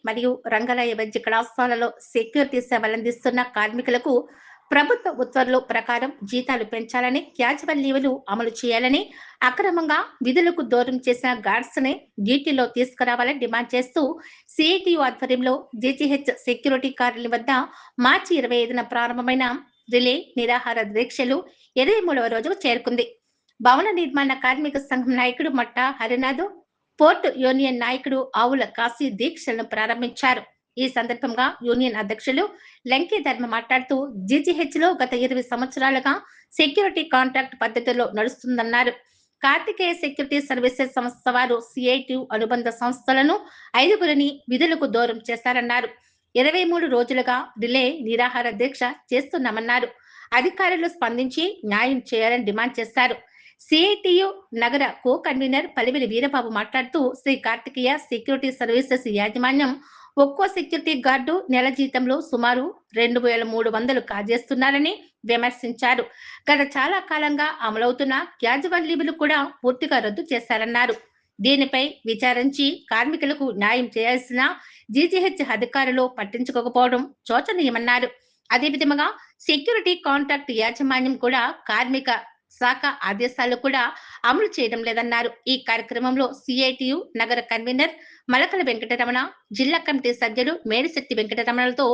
మరియు రంగాలయ వైద్య కళాశాలలో సెక్యూరిటీ సేవలందిస్తున్న కార్మికులకు ప్రభుత్వ ఉత్తర్వుల ప్రకారం జీతాలు పెంచాలని, క్యాజువల్ లీవులు అమలు చేయాలని, అక్రమంగా విధులకు దూరం చేసిన గార్డ్స్ ని డ్యూటీలో తీసుకురావాలని డిమాండ్ చేస్తూ సిఐటియు ఆధ్వర్యంలో జీజీహెచ్ సెక్యూరిటీ కార్యాలయం వద్ద మార్చి 25న ప్రారంభమైన రిలే నిరాహార దీక్షలు 23వ రోజుకు చేరుకుంది. భవన నిర్మాణ కార్మిక సంఘం నాయకుడు మట్ట హరినాథ్, పోర్ట్ యూనియన్ నాయకుడు ఆవుల కాశీ దీక్షలను ప్రారంభించారు. ఈ సందర్భంగా యూనియన్ అధ్యక్షులు లంకే ధర్మ మాట్లాడుతూ జీజీహెచ్ లో గత 20 సంవత్సరాలుగా సెక్యూరిటీ కాంట్రాక్ట్ పద్ధతిలో నడుస్తుందన్నారు. కార్తికేయ సెక్యూరిటీ సర్వీసెస్ సంస్థ వారు సిఐటియు అనుబంధ సంస్థలను 5గురిని విధులకు దూరం చేశారన్నారు. 23 రోజులుగా రిలే నిరాహార దీక్ష చేస్తున్నామన్నారు. అధికారులు స్పందించి న్యాయం చేయాలని డిమాండ్ చేశారు. సిఐటియు నగర కో కన్వీనర్ పలివిలి వీరబాబు మాట్లాడుతూ శ్రీ కార్తికేయ సెక్యూరిటీ సర్వీసెస్ యాజమాన్యం ఒక్కో సెక్యూరిటీ గార్డు నెల జీతంలో సుమారు 2300 కాజేస్తున్నారని విమర్శించారు. గత చాలా కాలంగా అమలవుతున్న క్యాజువల్ లీవులు కూడా పూర్తిగా రద్దు చేశారన్నారు. దీనిపై విచారించి కార్మికులకు న్యాయం చేయాల్సిన జీజీహెచ్ అధికారులు పట్టించుకోకపోవడం శోచనీయమన్నారు. అదేవిధంగా సెక్యూరిటీ కాంట్రాక్ట్ యాజమాన్యం కూడా కార్మిక శాఖ ఆదేశాలు కూడా అమలు చేయడం లేదన్నారు. ఈ కార్యక్రమంలో సిఐటియు నగర కన్వీనర్ మలకల వెంకటరమణ, జిల్లా కమిటీ సభ్యులు మేడిశెట్టి వెంకటరమణలతో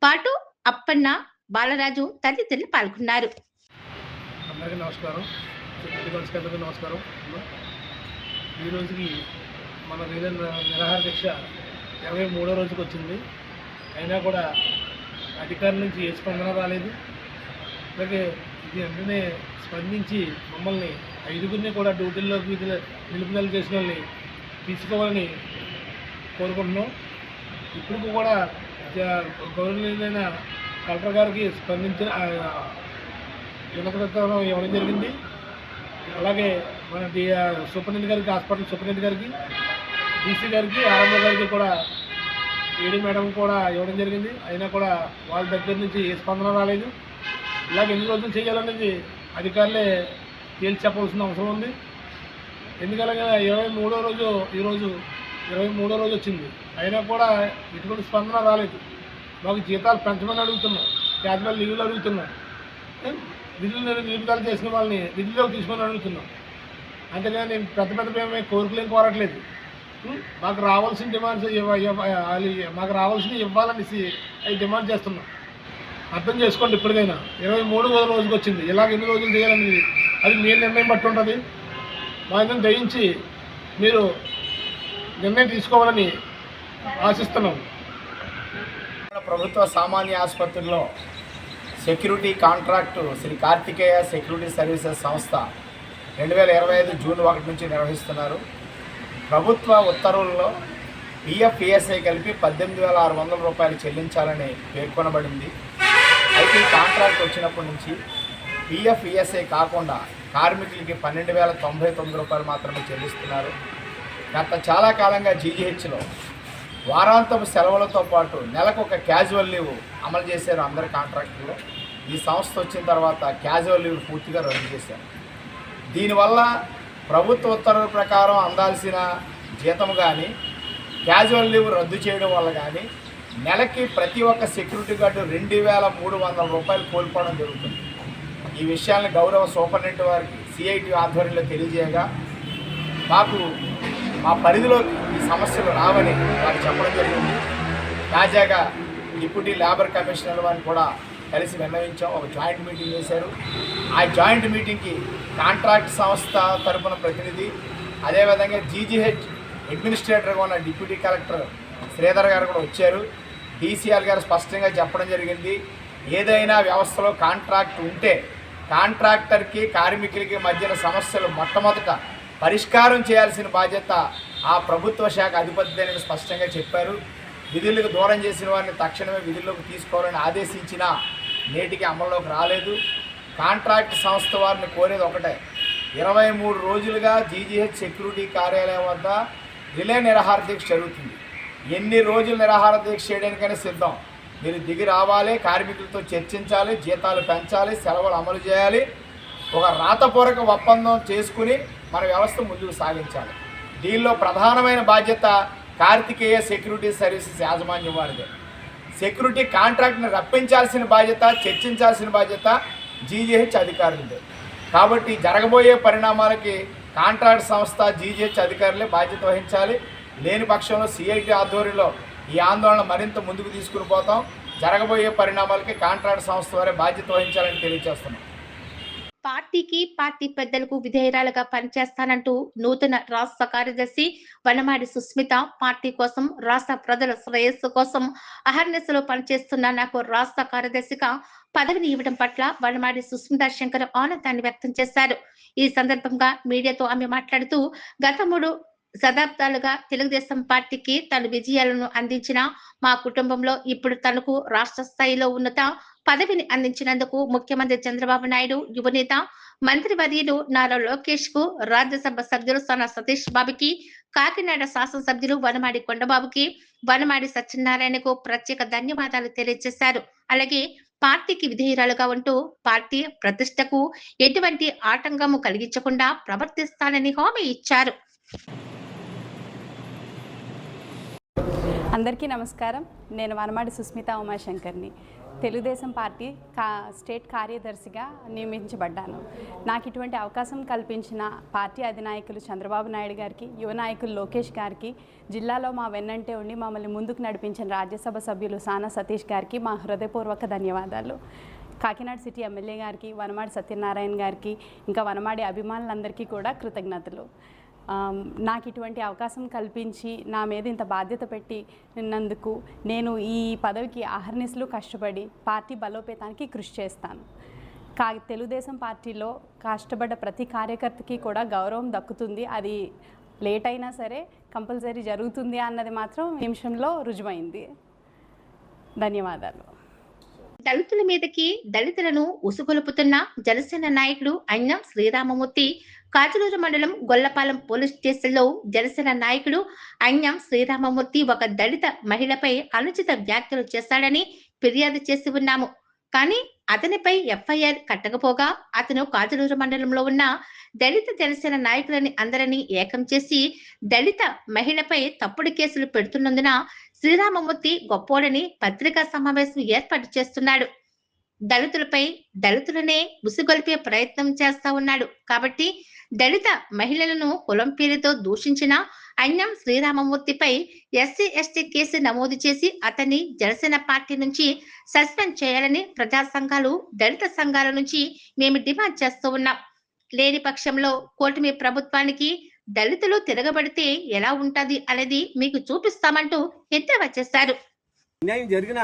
పాటు అప్పన్న, బాలరాజు తదితరులు పాల్గొన్నారు. నమస్కారం. ఈ రోజుకి మన నిరాహార దీక్ష 23వ రోజుకి వచ్చింది. అయినా కూడా అధికారుల నుంచి ఏ స్పందన రాలేదు. అలాగే ఇది వెంటనే స్పందించి మమ్మల్ని 5గురిని కూడా డ్యూటీల్లోకి నిలుపుదల చేసిన వాళ్ళని తీసుకోవాలని కోరుకుంటున్నాం. ఇప్పుడు కూడా గౌరవనీయులైన కలెక్టర్ గారికి స్పందించిన వినతిపత్రం ఇవ్వడం జరిగింది. అలాగే మన సూపరింటెండెంట్ గారికి, హాస్పిటల్ సూపరింటెండెంట్ గారికి, డీసీ గారికి, ఆర్ఎంఓ గారికి కూడా, ఏడీ మేడం కూడా ఇవ్వడం జరిగింది. అయినా కూడా వాళ్ళ దగ్గర నుంచి ఏ స్పందన రాలేదు. ఇలాగ ఎన్ని రోజులు చేయాలనేది అధికారులే తేల్చి చెప్పవలసిన అవసరం ఉంది. ఎందుకనగా 23వ రోజు ఈరోజు 23వ రోజు వచ్చింది. అయినా కూడా ఎటువంటి స్పందన రాలేదు. మాకు జీతాలు పెంచమని అడుగుతున్నాం, క్యాజువల్ లీవులు అడుగుతున్నాం, విధులు నిలుపుదల చేసిన వాళ్ళని విధుల్లోకి తీసుకొని అడుగుతున్నాం. అంతేగాని పెద్ద పెద్ద కోరికలు ఏం కోరట్లేదు. మాకు రావాల్సిన డిమాండ్స్ మాకు రావాల్సినవి ఇవ్వాలని అవి డిమాండ్ చేస్తున్నాం. అర్థం చేసుకోండి. ఇప్పటికైనా 23వ రోజుకి వచ్చింది. ఇలాగ ఎన్ని రోజులు చేయాలనేది అది మీ నిర్ణయం బట్టి ఉంటుంది. మా అందరం దయించి మీరు నిర్ణయం తీసుకోవాలని ఆశిస్తున్నాం. ప్రభుత్వ సామాన్య ఆసుపత్రిలో security contract Shri Karthikeya security services సంస్థ 2025 జూన్ 1 నుంచి నిర్వహిస్తున్నారు. ప్రభుత్వ ఉత్తర్వుల్లో పిఎఫ్, ఈఎస్ఐ కలిపి 18,600 రూపాయలు చెల్లించాలని పేర్కొనబడింది. అయితే కాంట్రాక్ట్ వచ్చినప్పటి నుంచి పిఎఫ్, ఈఎస్ఐ కాకుండా కార్మికులకి 12,099 రూపాయలు మాత్రమే చెల్లిస్తున్నారు. గత చాలా కాలంగా జీజీహెచ్లో వారాంతపు సెలవులతో పాటు నెలకు ఒక క్యాజువల్ లీవ్ అమలు చేశారు అందరి కాంట్రాక్టుల్లో. ఈ సంస్థ వచ్చిన తర్వాత క్యాజువల్ లీవ్ పూర్తిగా రద్దు చేశారు. దీనివల్ల ప్రభుత్వ ఉత్తర్వుల ప్రకారం అందాల్సిన జీతం కానీ, క్యాజువల్ లీవ్ రద్దు చేయడం వల్ల కానీ నెలకి ప్రతి ఒక్క సెక్యూరిటీ గార్డు 2,300 రూపాయలు కోల్పోవడం జరుగుతుంది. ఈ విషయాన్ని గౌరవ సూపరింటెండెంట్ వారికి సిఐటి ఆధ్వర్యంలో తెలియజేయగా మా పరిధిలో ఈ సమస్యలు రావని వారు చెప్పడం జరిగింది. తాజాగా డిప్యూటీ లేబర్ కమిషనర్ వారిని కూడా కలిసి విన్నవించాం. ఒక జాయింట్ మీటింగ్ చేశారు. ఆ జాయింట్ మీటింగ్కి కాంట్రాక్ట్ సంస్థ తరపున ప్రతినిధి, అదేవిధంగా జీజీహెచ్ అడ్మినిస్ట్రేటర్గా ఉన్న డిప్యూటీ కలెక్టర్ శ్రీధర్ గారు కూడా వచ్చారు. డీసీఆర్ గారు స్పష్టంగా చెప్పడం జరిగింది, ఏదైనా వ్యవస్థలో కాంట్రాక్ట్ ఉంటే కాంట్రాక్టర్కి, కార్మికులకి మధ్యన సమస్యలు మొట్టమొదట పరిష్కారం చేయాల్సిన బాధ్యత ఆ ప్రభుత్వ శాఖ అధిపతి స్పష్టంగా చెప్పారు. విధులకు దూరం చేసిన వారిని తక్షణమే విధుల్లోకి తీసుకోవాలని ఆదేశించినా నేటికి అమల్లోకి రాలేదు. కాంట్రాక్ట్ సంస్థ వారిని కోరేది ఒకటే, 23 రోజులుగా జీజీహెచ్ సెక్యూరిటీ కార్యాలయం వద్ద రిలే నిరాహార దీక్ష జరుగుతుంది. ఎన్ని రోజులు నిరాహార దీక్ష చేయడానికైనా సిద్ధం. మీరు దిగి రావాలి, కార్మికులతో చర్చించాలి, జీతాలు పెంచాలి, సెలవులు అమలు చేయాలి, ఒక రాతపూర్వక ఒప్పందం చేసుకుని మన వ్యవస్థ ముందుకు సాగించాలి. దీనిలో ప్రధానమైన బాధ్యత కార్తికేయ సెక్యూరిటీ సర్వీసెస్ యాజమాన్యం వారిదే. సెక్యూరిటీ కాంట్రాక్ట్ని రప్పించాల్సిన బాధ్యత, చర్చించాల్సిన బాధ్యత జీజీహెచ్ అధికారులదే. కాబట్టి జరగబోయే పరిణామాలకి కాంట్రాక్ట్ సంస్థ జీజీహెచ్ అధికారులే బాధ్యత వహించాలి. లేని పక్షంలో సిఐటి ఆధ్వర్యంలో ఈ ఆందోళన మరింత ముందుకు తీసుకుని పోతాం. జరగబోయే పరిణామాలకి కాంట్రాక్ట్ సంస్థ వారే బాధ్యత వహించాలని తెలియజేస్తున్నాం. పార్టీకి, పార్టీ పెద్దలకు విధేయురాలుగా పనిచేస్తానంటూ నూతన రాష్ట్ర కార్యదర్శి వనమాడి సుస్మిత పార్టీ కోసం, రాష్ట్ర ప్రజల శ్రేయస్సు కోసం అహర్నిశలో పనిచేస్తున్న నాకు రాష్ట్ర కార్యదర్శిగా పదవిని ఇవ్వడం పట్ల వనమాడి సుస్మిత శంకర్ ఆనందాన్ని వ్యక్తం చేశారు. ఈ సందర్భంగా మీడియాతో ఆమె మాట్లాడుతూ గత 3 శతాబ్దాలుగా తెలుగుదేశం పార్టీకి తన విజయాలను అందించిన మా కుటుంబంలో ఇప్పుడు తనకు రాష్ట్ర స్థాయిలో ఉన్నత పదవిని అందించినందుకు ముఖ్యమంత్రి చంద్రబాబు నాయుడు, యువనేత మంత్రివర్యులు నారా లోకేష్ కు, రాజ్యసభ సభ్యులు సోనా సతీష్ బాబుకి, కాకినాడ శాసనసభ్యులు వనమాడి కొండబాబుకి, వనమాడి సత్యనారాయణకు ప్రత్యేక ధన్యవాదాలు తెలియజేశారు. అలాగే పార్టీకి విధేయురాలుగా ఉంటూ పార్టీ ప్రతిష్టకు ఎటువంటి ఆటంకము కలిగించకుండా ప్రవర్తిస్తానని హామీ ఇచ్చారు. అందరికీ నమస్కారం. నేను వనమాడి సుస్మిత ఉమాశంకర్ని. తెలుగుదేశం పార్టీ స్టేట్ కార్యదర్శిగా నియమించబడ్డాను. నాకు ఇటువంటి అవకాశం కల్పించిన పార్టీ అధినాయకులు చంద్రబాబు నాయుడు గారికి, యువ నాయకులు లోకేష్ గారికి, జిల్లాలో మా వెన్నంటే ఉండి మమ్మల్ని ముందుకు నడిపించిన రాజ్యసభ సభ్యులు సానా సతీష్ గారికి మా హృదయపూర్వక ధన్యవాదాలు. కాకినాడ సిటీ ఎమ్మెల్యే గారికి, వనమాడి సత్యనారాయణ గారికి, ఇంకా వనమాడి అభిమానులందరికీ కూడా కృతజ్ఞతలు. నాకు ఇటువంటి అవకాశం కల్పించి నా మీద ఇంత బాధ్యత పెట్టినందుకు నేను ఈ పదవికి అహర్నిశలు కష్టపడి పార్టీ బలోపేతానికి కృషి చేస్తాను. తెలుగుదేశం పార్టీలో కష్టపడ్డ ప్రతి కార్యకర్తకి కూడా గౌరవం దక్కుతుంది. అది లేట్ అయినా సరే కంపల్సరీ జరుగుతుంది అన్నది మాత్రం నిమిషంలో రుజువైంది. ధన్యవాదాలు. దళితుల మీదకి దళితులను ఉసుగొలుపుతున్న జనసేన నాయకుడు అన్నం శ్రీరామమూర్తి కాజలూరు మండలం గొల్లపాలెం పోలీస్ స్టేషన్లో జనసేన నాయకుడు అన్నం శ్రీరామమూర్తి ఒక దళిత మహిళపై అనుచిత వ్యాఖ్యలు చేశాడని ఫిర్యాదు చేసి ఉన్నాము. కానీ అతనిపై ఎఫ్ఐఆర్ కట్టకపోగా అతను కాజలూరు మండలంలో ఉన్న దళిత జనసేన నాయకులని అందరినీ ఏకం చేసి దళిత మహిళపై తప్పుడు కేసులు పెడుతున్నందున శ్రీరామమూర్తి గొప్పోడని పత్రికా సమావేశం ఏర్పాటు చేస్తున్నాడు. దళితులపై దళితులనే ఉసిగొల్పే ప్రయత్నం చేస్తా ఉన్నాడు. కాబట్టి దళిత మహిళలను కులం పేరుతో దూషించిన అన్నం శ్రీరామమూర్తిపై ఎస్సీ ఎస్టీ కేసు నమోదు చేసి అతన్ని జనసేన పార్టీ నుంచి సస్పెండ్ చేయాలని ప్రజా సంఘాలు, దళిత సంఘాల నుంచి మేము డిమాండ్ చేస్తూ ఉన్నాం. లేని పక్షంలో కూటమి ప్రభుత్వానికి దళితులు తిరగబడితే ఎలా ఉంటది అనేది మీకు చూపిస్తామంటూ ఎద్దేవా చేశారు. అన్యాయం జరిగిన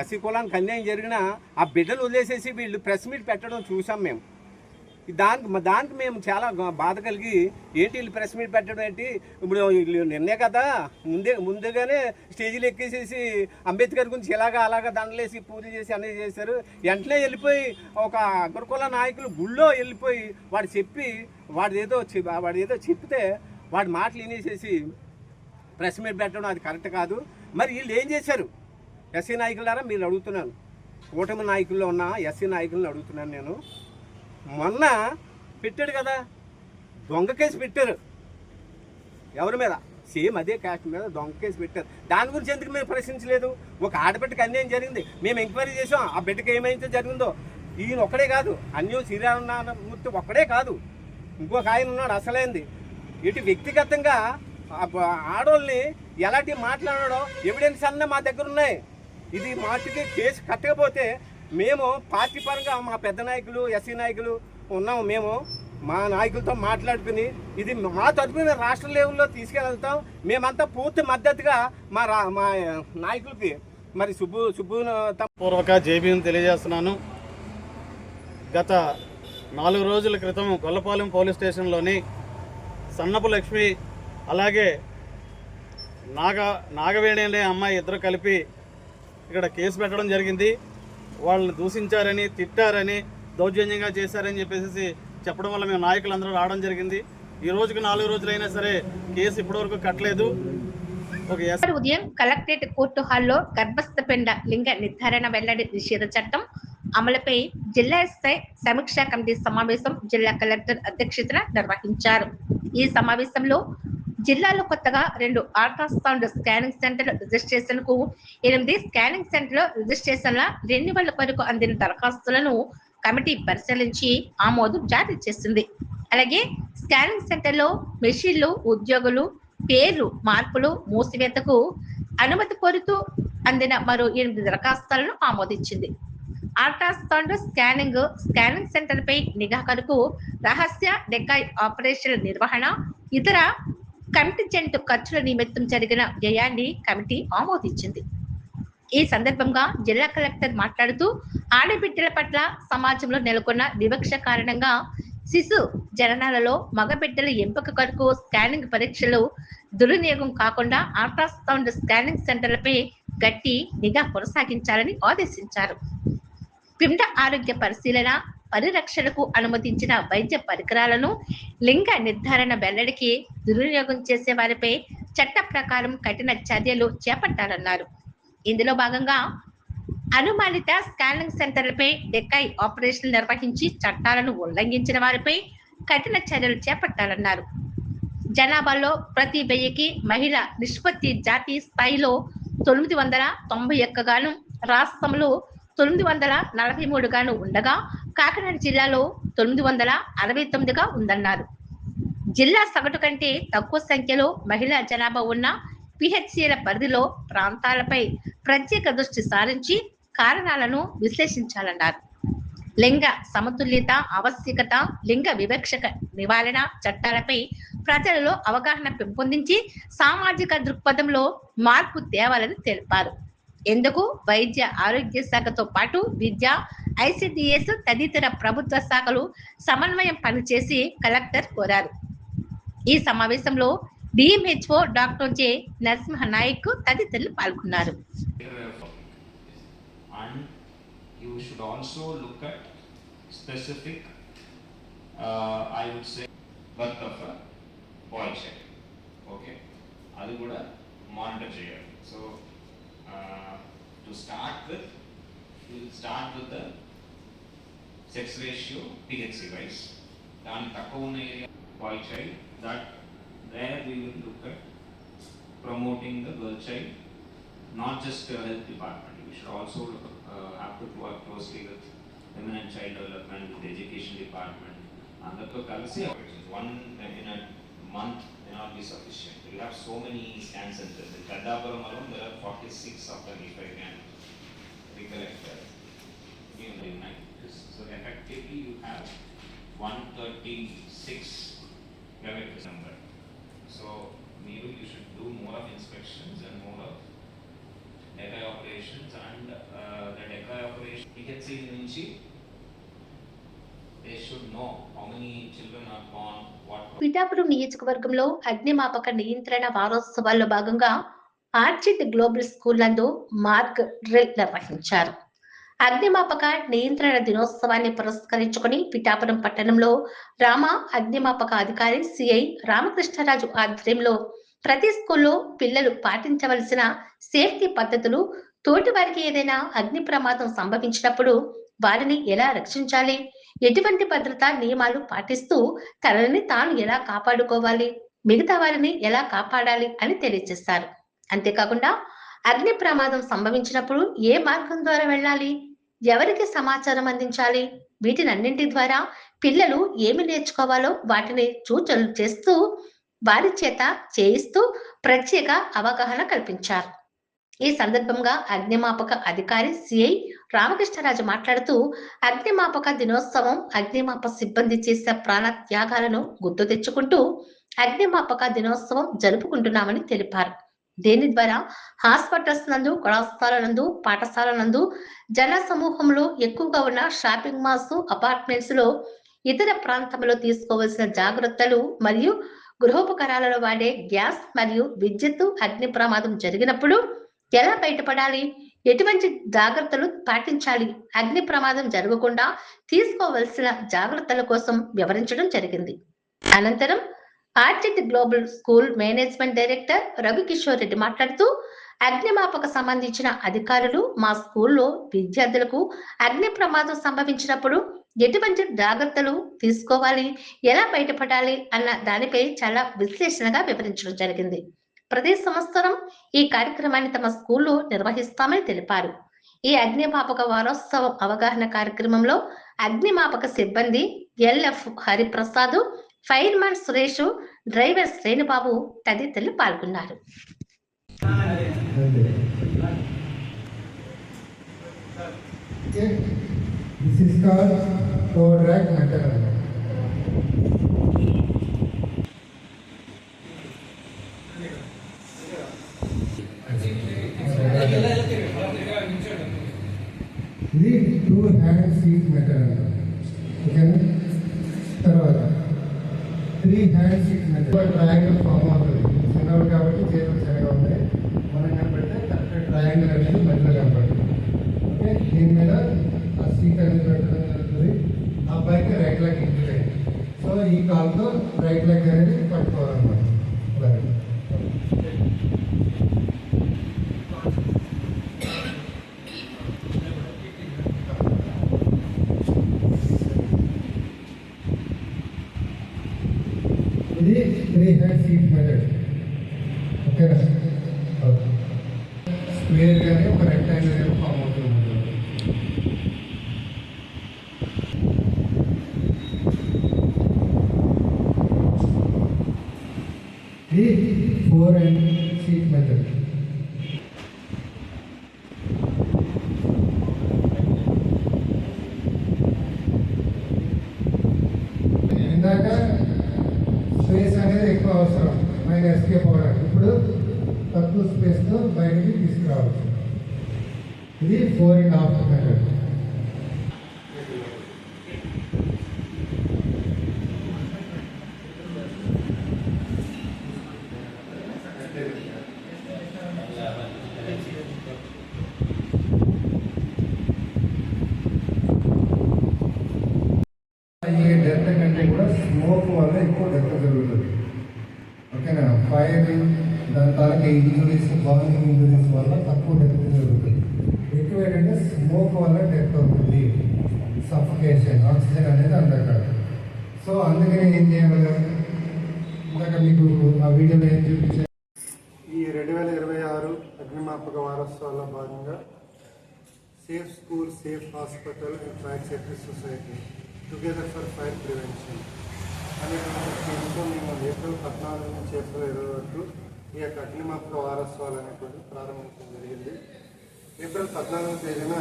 ఎస్సీ కులానికి అన్యాయం జరిగిన ఆ బిడ్డలు వదిలేసేసి వీళ్ళు ప్రెస్ మీట్ పెట్టడం చూసాం మేము. దానికి మేము చాలా బాధ కలిగి ఏంటి వీళ్ళు ప్రెస్ మీట్ పెట్టడం ఏంటి, ఇప్పుడు నిన్నే కదా ముందుగానే స్టేజీలు ఎక్కేసేసి అంబేద్కర్ గురించి అలాగా దండలేసి పూజ చేసి అన్నీ చేశారు. వెంటనే వెళ్ళిపోయి ఒక అగ్రకుల నాయకులు గుళ్ళో వెళ్ళిపోయి వాడు ఏదో చెప్తే వాడి మాటలు వినేసేసి ప్రెస్ మీట్ పెట్టడం అది కరెక్ట్ కాదు. మరి వీళ్ళు ఏం చేశారు? ఎస్సీ నాయకులారా మీరు అడుగుతున్నాను, కూటమి నాయకుల్లో ఉన్న ఎస్సీ నాయకులను అడుగుతున్నాను నేను. మొన్న పెట్టాడు కదా దొంగ కేసు పెట్టారు, ఎవరి మీద? సేమ్ అదే క్యాస్ట్ మీద దొంగ కేసు పెట్టారు. దాని గురించి ఎందుకు మేము ప్రశ్నించలేదు? ఒక ఆడబిడ్డకి అన్యాయం జరిగింది, మేము ఎంక్వైరీ చేసాం. ఆ బిడ్డకి ఏమైతే జరిగిందో ఈయన ఒక్కడే కాదు, అన్యం శ్రీరామమూర్తి ఒక్కడే కాదు, ఇంకొక ఆయన ఉన్నాడు అసలైంది. ఇటు వ్యక్తిగతంగా ఆడోళ్ళని ఎలాంటి మాట్లాడాడో ఎవిడెన్స్ అన్న మా దగ్గర ఉన్నాయి. ఇది మాటికి కేసు కట్టకపోతే మేము పార్టీ పరంగా మా పెద్ద నాయకులు ఎస్సీ నాయకులు ఉన్నాము, మేము మా నాయకులతో మాట్లాడుకుని ఇది మా తరఫున రాష్ట్ర లెవెల్లో తీసుకెళ్తాం. మేమంతా పూర్తి మద్దతుగా మా నాయకులకి మరి పూర్వక జేబీని తెలియజేస్తున్నాను. గత 4 రోజుల క్రితం గొల్లపాలెం పోలీస్ స్టేషన్లోని సన్నపు లక్ష్మి అలాగే నాగవేణి అనే అమ్మాయి ఇద్దరు కలిపి ఇక్కడ కేసు పెట్టడం జరిగింది. వాళ్ళని దూషించారని, తిట్టారని, దౌర్జన్యంగా చేశారని చెప్పేసి చెప్పడం వల్ల మేము నాయకులందరూ రావడం జరిగింది. ఈ రోజుకి 4 రోజులైనా సరే కేసు ఇప్పటివరకు కట్టలేదు. ఉదయం కలెక్టరేట్ కోర్టు హాల్లో గర్భస్థ పిండ లింగ నిర్ధారణ వెల్లడి నిషేధ చట్టం అమలుపై జిల్లా స్థాయి సమీక్షా కమిటీ సమావేశం జిల్లా కలెక్టర్ అధ్యక్షతన నిర్వహించారు. ఈ సమావేశంలో జిల్లాలో కొత్తగా 2 అల్ట్రాసౌండ్ స్కానింగ్ సెంటర్ రిజిస్ట్రేషన్ కు 8 స్కానింగ్ సెంటర్ రిజిస్ట్రేషన్ల రెన్యువల్ కొరకు అందిన దరఖాస్తులను కమిటీ పరిశీలించి ఆమోదం జారీ చేసింది. అలాగే స్కానింగ్ సెంటర్లో మెషిన్లు, ఉద్యోగులు పేర్లు మార్పులు మూసివేతకు అనుమతి కోరుతూ అందిన మరో 8 దరఖాస్తులను ఆమోదించింది. అల్ట్రాసౌండ్ స్కానింగ్ సెంటర్ పై నిఘా కొరకు రహస్య డెకాయ్ ఆపరేషన్ నిర్వహణ ఇతర కంటింజెంట్ ఖర్చుల నిమిత్తం జరిగిన వ్యయాన్ని కమిటీ ఆమోదించింది. ఈ సందర్భంగా జిల్లా కలెక్టర్ మాట్లాడుతూ ఆడబిడ్డల పట్ల సమాజంలో నెలకొన్న వివక్ష కారణంగా శిశు జననాలలో మగబిడ్డల ఎంపిక కొరకు స్కానింగ్ పరీక్షలు దుర్వినియోగం కాకుండా అల్ట్రాసౌండ్ స్కానింగ్ సెంటర్లపై గట్టి నిఘా కొనసాగించాలని ఆదేశించారు. పిండ ఆరోగ్య పరిశీలన పరిరక్షణకు అనుమతించిన వైద్య పరికరాలను లింగ నిర్ధారణ వెల్లడికి దుర్వినియోగం చేసే వారిపై చట్ట ప్రకారం కఠిన చర్యలు చేపట్టాలన్నారు. ఇందులో భాగంగా అనుమానిత స్కానింగ్ సెంటర్లపై డెకాయ్ ఆపరేషన్ నిర్వహించి చట్టాలను ఉల్లంఘించిన వారిపై కఠిన చర్యలు చేపట్టాలన్నారు. జనాభాలో ప్రతి 1000కి మహిళ నిష్పత్తి జాతీయ స్థాయిలో 991 గాను, రాష్ట్రంలో 943 గాను ఉండగా కాకినాడ జిల్లాలో 969గా ఉందన్నారు. జిల్లా సగటు కంటే తక్కువ సంఖ్యలో మహిళా జనాభా ఉన్న పిహెచ్సిల పరిధిలో ప్రాంతాలపై ప్రత్యేక దృష్టి సారించి కారణాలను విశ్లేషించాలన్నారు. లింగ సమతుల్యత ఆవశ్యకత, లింగ వివక్షక నివారణ చట్టాలపై ప్రజలలో అవగాహన పెంపొందించి సామాజిక దృక్పథంలో మార్పు తేవాలని తెలిపారు. ఎందుకు వైద్య ఆరోగ్య శాఖతో పాటు విద్య, ఐసిడిఎస్ తదితర ప్రభుత్వ శాఖలు సమన్వయం పనిచేసి కలెక్టర్ కోరారు. ఈ సమావేశంలో DMHO doctor J Narasimha Nayak తదితరులు పాల్గొన్నారు. And you should also look at specific, I would say, birth of a boy child. Okay, అది కూడా మానిటర్ చేయాలి. So to start with, we will start with the sex ratio PHC wise. దాని తక్కువ ఉన్న area boy child, that there we will look at promoting the girl child, not just the health department. We should also have to work closely with women and child development, with the education department. Andartho kalisi one in a month may not be sufficient. We have so many scan centers. In Kaddapuram alone there are 46 of them, if I can recollect that. So effectively you have 136 this number. So maybe you should do more of inspections and more of decoy operations, and the decoy operation PHC nunchi they should know how many children are born, what. Pithapuram నియోజకవర్గంలో అగ్నిమాపక నియంత్రణ వారోత్సవాల్లో భాగంగా orchid global school నందు mark drill నిర్వహించారు. అగ్నిమాపక నియంత్రణ దినోత్సవాన్ని పురస్కరించుకుని పిఠాపురం పట్టణంలో రామ అగ్నిమాపక అధికారి సిఐ రామకృష్ణరాజు ఆధ్వర్యంలో ప్రతి స్కూల్లో పిల్లలు పాటించవలసిన సేఫ్టీ పద్ధతులు, తోటి వారికి ఏదైనా అగ్ని ప్రమాదం సంభవించినప్పుడు వారిని ఎలా రక్షించాలి, ఎటువంటి భద్రతా నియమాలు పాటిస్తూ తనని తాను ఎలా కాపాడుకోవాలి, మిగతా వారిని ఎలా కాపాడాలి అని తెలియజేశారు. అంతేకాకుండా అగ్ని ప్రమాదం సంభవించినప్పుడు ఏ మార్గం ద్వారా వెళ్ళాలి, ఎవరికి సమాచారం అందించాలి, వీటినన్నింటి ద్వారా పిల్లలు ఏమి నేర్చుకోవాలో వాటిని సూచనలు చేస్తూ వారి చేత చేయిస్తూ ప్రత్యేక అవగాహన కల్పించారు. ఈ సందర్భంగా అగ్నిమాపక అధికారి సిఐ రామకృష్ణరాజు మాట్లాడుతూ అగ్నిమాపక దినోత్సవం అగ్నిమాపక సిబ్బంది చేసే ప్రాణ త్యాగాలను గుర్తు తెచ్చుకుంటూ అగ్నిమాపక దినోత్సవం జరుపుకుంటున్నామని తెలిపారు. దీని ద్వారా హాస్పిటల్స్ నందు, కళాశాల నందు, పాఠశాల నందు, జన సమూహంలో ఎక్కువగా ఉన్న షాపింగ్ మాల్స్, అపార్ట్మెంట్స్ లో, ఇతర ప్రాంతంలో తీసుకోవాల్సిన జాగ్రత్తలు మరియు గృహోపకరాలలో వాడే గ్యాస్ మరియు విద్యుత్ అగ్ని ప్రమాదం జరిగినప్పుడు ఎలా బయటపడాలి, ఎటువంటి జాగ్రత్తలు పాటించాలి, అగ్ని ప్రమాదం జరగకుండా తీసుకోవలసిన జాగ్రత్తల కోసం వివరించడం జరిగింది. అనంతరం orchid global school management director Ravikishore Reddy మాట్లాడుతూ అగ్నిమాపక సంబంధించిన అధికారులు మా స్కూల్లో విద్యార్థులకు అగ్ని ప్రమాదం సంభవించినప్పుడు ఎటువంటి జాగ్రత్తలు తీసుకోవాలి, ఎలా బయటపడాలి అన్న దానిపై చాలా విశ్లేషణగా వివరించడం జరిగింది. ప్రతి సంవత్సరం ఈ కార్యక్రమాన్ని తమ స్కూల్లో నిర్వహిస్తామని తెలిపారు. ఈ అగ్నిమాపక వారోత్సవం అవగాహన కార్యక్రమంలో అగ్నిమాపక సిబ్బంది ఎల్ఎఫ్ హరిప్రసాద్, ఫైర్మాన్ సురేష్, డ్రైవర్ శ్రేణుబాబు తదితరులు పాల్గొన్నారు. This is called toe drag method. ఇది 2 hand seat method అంటారు. ఓకేనా? తర్వాత 3 hand seat method. Triangle form అవుతుంది. చిన్నవి కాబట్టి చేతులు సరిగా ఉంటాయి. మనం కనబడితే కరెక్ట్ ట్రయాంగిల్ అనేది మధ్యలో కనబడుతుంది. ఓకే, దీని మీద ఆ సీట్ అనేది పెట్టడం జరుగుతుంది. ఆ bike right leg injury. So ఈ కాల్తో రైట్ లెగ్ అనేది పట్టుకోవాలన్నమాట. ఇది 3 hand seat method. ఓకేనా? స్క్వేర్ కానీ ఒక రెక్టాంగిల్ కానీ ఫామ్ అవుతుంది. ఇది 4 hand seat method. ఇందాక స్పేస్ అనేది ఎక్కువ అవసరం పైన ఎస్కేప్ అవ్వడానికి. ఇప్పుడు తక్కువ స్పేస్తో బయటికి తీసుకురావచ్చు. ఇది 4.5 మెథడ్. ఈ డెత్ కంటే కూడా స్మోక్ వల్ల ఎక్కువ డెత్ జరుగుతుంది. ఓకేనా? ఫైర్ దాని తాలూకా ఇంజురీస్, బర్నింగ్ ఇంజురీస్ వల్ల తక్కువ డెత్ జరుగుతుంది. ఎక్కువ ఏంటంటే స్మోక్ వల్ల డెత్ అవుతుంది. సఫకేషన్, ఆక్సిజన్ అనేది అందక. సో అందుకని ఏం చేయాలి? ఇందాక మీకు ఆ వీడియోలో ఏం చూపించారు? ఈ 2026 అగ్నిమాపక వారోత్సవాల్లో భాగంగా safe school, safe hospital and fire safety society together for fire prevention అనేటువంటి థీమ్తో మేము ఏప్రిల్ 14 నుంచి ఏప్రిల్ 20 వరకు ఈ యొక్క అగ్నిమాపక వారోత్సవాలు అనేటువంటి ప్రారంభించడం జరిగింది. ఏప్రిల్ 14వ తేదీన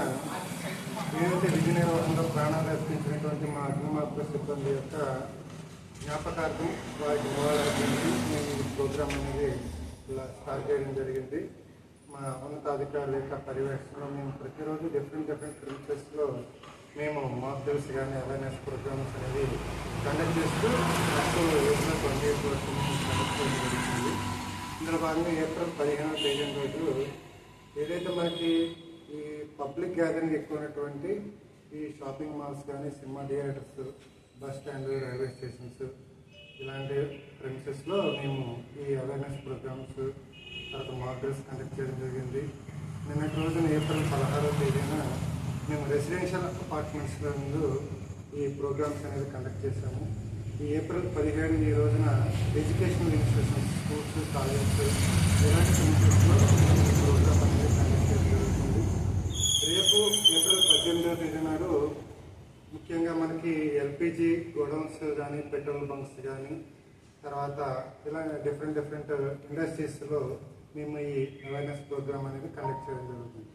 ఏదైతే విధి నిర్వహణలో ప్రాణాలు అర్పించినటువంటి మా అగ్నిమాపక సిబ్బంది యొక్క జ్ఞాపకార్థం వారికి నివాళులర్పించి మేము ఈ ప్రోగ్రామ్ అనేది ఇలా స్టార్ట్ చేయడం జరిగింది. మా ఉన్నతాధికారుల యొక్క పర్యవేక్షణలో మేము ప్రతిరోజు డిఫరెంట్ ప్రిన్సెస్లో మేము మాక్ డ్రిల్స్ కానీ అవేర్నెస్ ప్రోగ్రామ్స్ అనేది కండక్ట్ చేస్తూ ఏప్రిల్ 28 వరకు కండక్ట్ చేయడం జరుగుతుంది. ఇందులో భాగంగా ఏప్రిల్ 15వ తేదీ రోజు ఏదైతే మనకి ఈ పబ్లిక్ గ్యాదరింగ్ ఎక్కువ ఉన్నటువంటి ఈ షాపింగ్ మాల్స్ కానీ, cinema theatres, bus stand, railway stations ఇలాంటి ప్రిన్సెస్లో మేము ఈ అవేర్నెస్ ప్రోగ్రామ్స్ తర్వాత మాక్ డ్రిల్స్ కండక్ట్ చేయడం జరిగింది. నిన్నటి రోజున ఏప్రిల్ 16వ తేదీన మేము రెసిడెన్షియల్ అపార్ట్మెంట్స్లో ముందు ఈ ప్రోగ్రామ్స్ అనేది కండక్ట్ చేశాము. ఈ ఏప్రిల్ 17 ఈ రోజున ఎడ్యుకేషనల్ ఇన్స్టిట్యూషన్స్, స్కూల్స్, కాలేజెస్ ఇలాంటి ప్రిన్సెస్లో ఈ ప్రోగ్రామ్ అనేది కండక్ట్ చేయడం జరుగుతుంది. రేపు ఏప్రిల్ 18వ తేదీ నాడు ముఖ్యంగా మనకి ఎల్పిజి గోడౌన్స్ కానీ, పెట్రోల్ బంక్స్ కానీ, తర్వాత ఇలా డిఫరెంట్ ఇండస్ట్రీస్లో మేము ఈ అవేర్నెస్ ప్రోగ్రామ్ అనేది కండక్ట్ చేయడం జరుగుతుంది.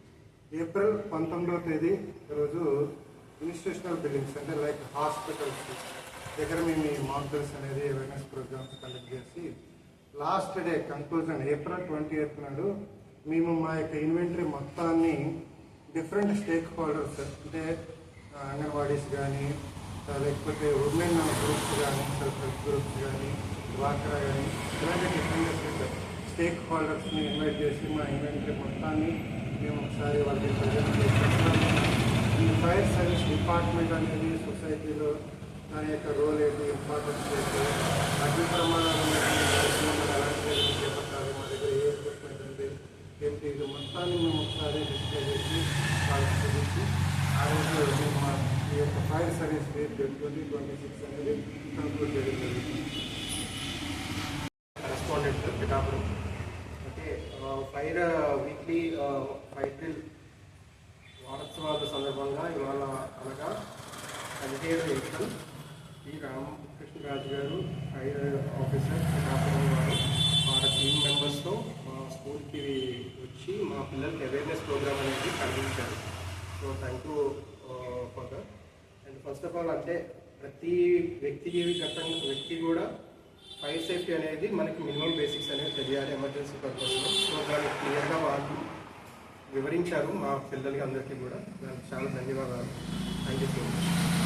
ఏప్రిల్ 19వ తేదీ రోజు ఇన్స్టిట్యూషనల్ బిల్డింగ్స్ అంటే లైక్ హాస్పిటల్స్ దగ్గర మేము ఈ మాక్ డ్రిల్స్ అనేది అవేర్నెస్ ప్రోగ్రామ్స్ కండక్ట్ చేసి లాస్ట్ డే కంక్లూజన్ ఏప్రిల్ 28 నాడు మేము మా యొక్క ఇన్వెంటరీ మొత్తాన్ని డిఫరెంట్ స్టేక్ హోల్డర్స్ అంటే అంగన్వాడీస్ కానీ, లేకపోతే ఉమెన్ గ్రూప్స్ కానీ, సెల్ఫ్ హెల్ప్ గ్రూప్స్ కానీ, డ్వాక్రా కానీ ఇలాంటి డిఫరెంట్ స్టేక్ హోల్డర్స్ని ఇన్వైట్ చేసి మా ఇన్వెంటరీ మొత్తాన్ని మేము ఒకసారి వాళ్ళకి ప్రజెంట్ చేస్తున్నాము. ఈ ఫైర్ సర్వీస్ డిపార్ట్మెంట్ అనేది సొసైటీలో దాని యొక్క రోల్ ఏంటి, ఇంపార్టెన్స్ ఏంటి, అగ్ని ప్రమాదాలు ఎలాంటి చేపట్టాలి, మా దగ్గర ఏ ఎక్విప్మెంట్ ఉంది ఏంటి, ఇది మొత్తాన్ని మేము ఒకసారి డిస్ప్లే చేసి వాళ్ళకి చూపించి ఆ రోజు మేము ఈ యొక్క ఫైర్ సర్వీస్ డే 2026 అనేది కంక్లూడ్ చేయడం జరిగింది. కరెస్పాండెంట్ పిఠాపురం. అంటే ఫైర్ వీక్లీ ఫైర్ డ్రిల్ వారోత్సవాల సందర్భంగా ఇవాళ అనగా 17 ఏప్రిల్ ఈ రామకృష్ణరాజు గారు ఫైర్ ఆఫీసర్ పిఠాపురం వారు వాళ్ళ టీమ్ మెంబర్స్తో మా స్కూల్కి వచ్చి మా పిల్లలకి అవేర్నెస్ ప్రోగ్రామ్ అనేది కలిగించారు. So thank you for that. And first of all అంటే ప్రతి వ్యక్తి కూడా ఫైర్ సేఫ్టీ అనేది మనకి మినిమం బేసిక్స్ అనేది తెలియాలి ఎమర్జెన్సీ పర్పస్లో. సో దాన్ని క్లియర్గా వాళ్ళు వివరించారు మా పిల్లలకి అందరికీ కూడా. దానికి చాలా ధన్యవాదాలు. Thank you so much.